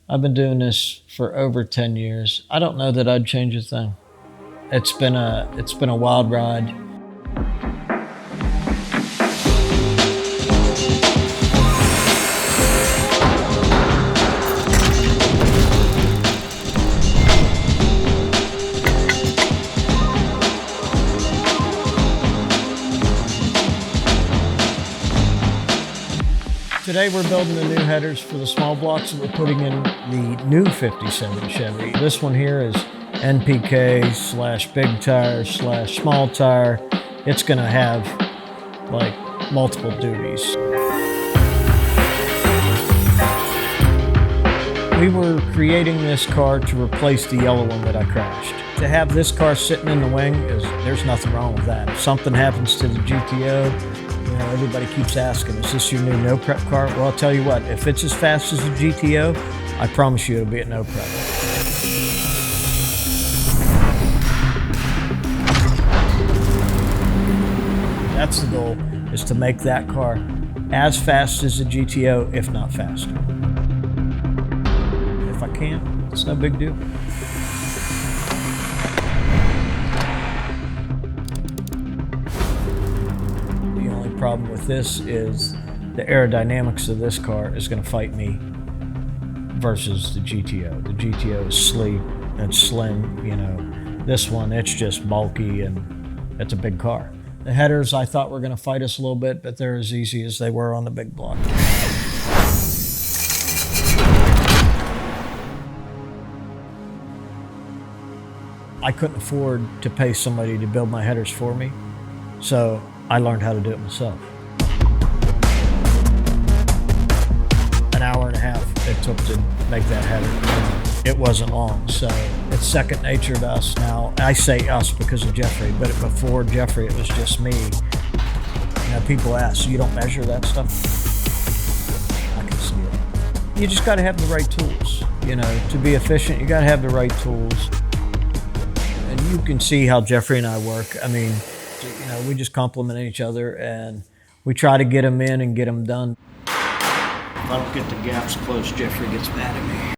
I've been doing this for over 10 years. I don't know that I'd change a thing. It's been a wild ride. Today we're building the new headers for the small blocks that we're putting in the new 57 Chevy. This one here is NPK / big tire / small tire. It's gonna have like multiple duties. We were creating this car to replace the yellow one that I crashed. To have this car sitting in the wing, there's nothing wrong with that. If something happens to the GTO, you know, everybody keeps asking, is this your new no prep car? Well, I'll tell you what, if it's as fast as a GTO, I promise you it'll be at no prep. That's the goal, is to make that car as fast as a GTO, if not faster. If I can't, it's no big deal. Problem with this is the aerodynamics of this car is going to fight me versus the GTO. The GTO is sleek and slim, you know. This one, it's just bulky and it's a big car. The headers I thought were going to fight us a little bit, but they're as easy as they were on the big block. I couldn't afford to pay somebody to build my headers for me, so I learned how to do it myself. An hour and a half it took to make that header. It wasn't long, so it's second nature to us now. I say us because of Jeffrey, but before Jeffrey, it was just me. You know, people ask, you don't measure that stuff? I can see it. You just gotta have the right tools. You know, to be efficient, you gotta have the right tools. And you can see how Jeffrey and I work. I mean, you know, we just compliment each other and we try to get them in and get them done. If I don't get the gaps closed, Jeffrey gets mad at me.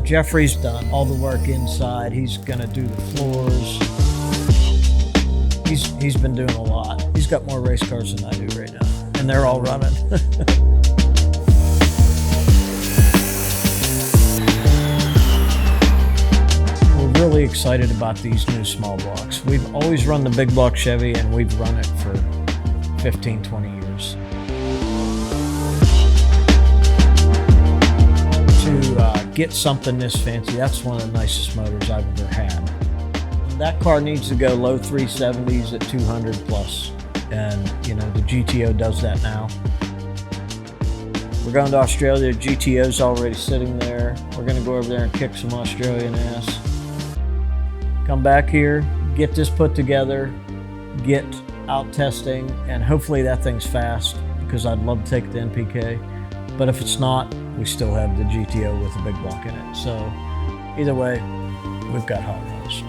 Jeffrey's done all the work inside. He's gonna do the floors. He's been doing a lot. He's got more race cars than I do right now, and they're all running. Really excited about these new small blocks. We've always run the big block Chevy and we've run it for 15, 20 years. To get something this fancy, that's one of the nicest motors I've ever had. That car needs to go low 370s at 200 plus. And you know, the GTO does that now. We're going to Australia, GTO's already sitting there. We're gonna go over there and kick some Australian ass. Come back here, get this put together, get out testing, and hopefully that thing's fast because I'd love to take the NPK. But if it's not, we still have the GTO with a big block in it. So either way, we've got hot rods.